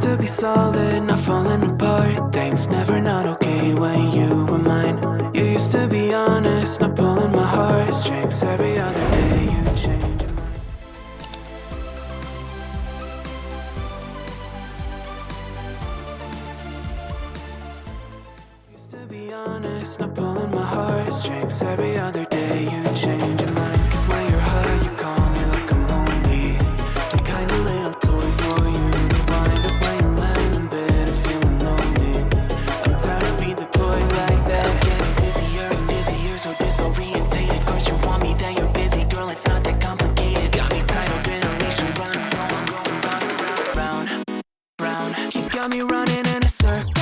used to be solid, not falling apart. Things never not okay when you were mine. You used to be honest, not pulling my heartstrings. Every other day you change your mind. Used to be honest, not pulling my heartstrings. Every other day you change your mind. Cause when you're high you call me like I'm lonely. Some kind of little toy for you to wind up when you land in bed and feeling lonely. I'm tired of being deployed like that. Getting busier and busier, so disorientated. First you want me, then you're busy. Girl, it's not that complicated. Got me tied up in a leash and running, going round, round. You got me running in a circle.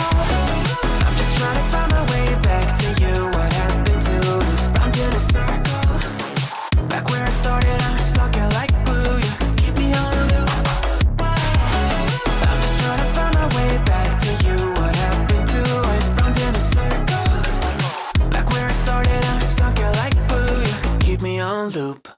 I'm just trying to find my way back to you. What happened to us? Round in a circle. Back where I started, I'm stuck here like glue. You keep me on a loop. I'm just trying to find my way back to you. What happened to us? Round in a circle. Back where I started, I'm stuck here like glue. You keep me on loop.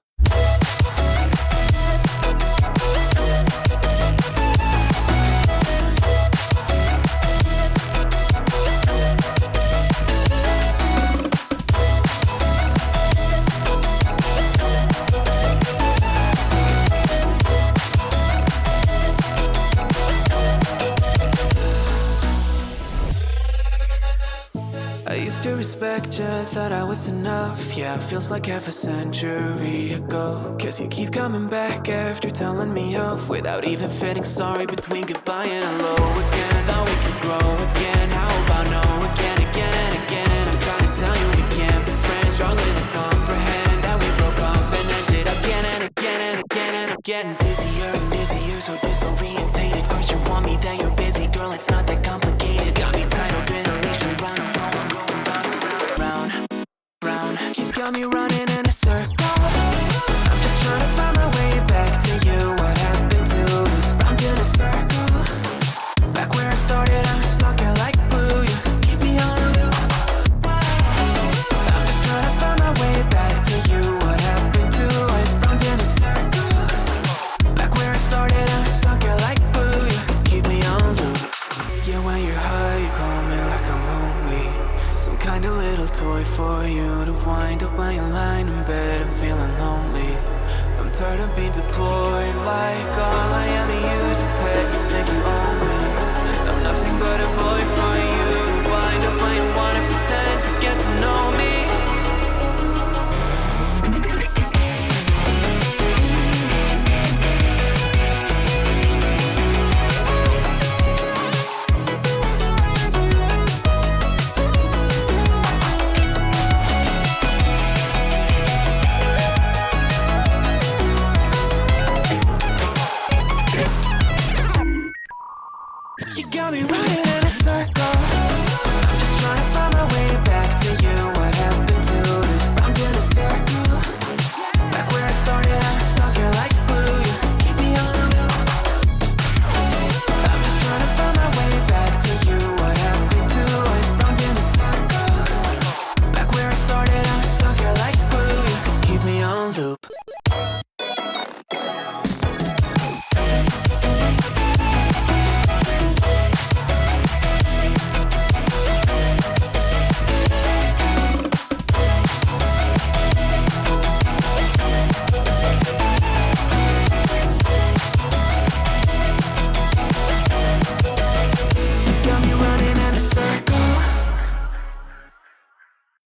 I used to respect you, thought I was enough. Yeah, feels like half a century ago. Guess you keep coming back after telling me off, without even feeling sorry between goodbye and hello again. Thought we could grow again, how about no again, again and again. I'm trying to tell you we can't be friends, struggling to comprehend that we broke up and ended again and again and again. And I'm getting busier and busier, so disorientated. First you want me, then you're busy. Girl, it's not that complicated. Got me tied up in a leash and running, round. You got me running in a circle. I'm just trying to find my way back to you. What happened to us? Round in a circle. Back where I started, I'm stuck here like glue. You keep me on a loop. I'm just trying to find my way back to you. What happened to us? Round in a circle. Back where I started, I'm stuck here like glue. You keep me on loop. Yeah, when you're high, you call me like I'm lonely. Some kind of little toy for you to wind up when you're lying in bed and feeling lonely. I'm tired of being deployed like all I am to you is a pet. You think you own me? I'm nothing but a boy for you to wind up when you wanna pretend to get to know me. You got me running in a circle. I'm just trying to find my way back to you. What happened to us? Round in a circle. Back where I started, I'm stuck here like glue. You keep me on a loop. I'm just trying to find my way back to you. What happened to us? Round in a circle. Back where I started, I'm stuck here like glue. You keep me on loop.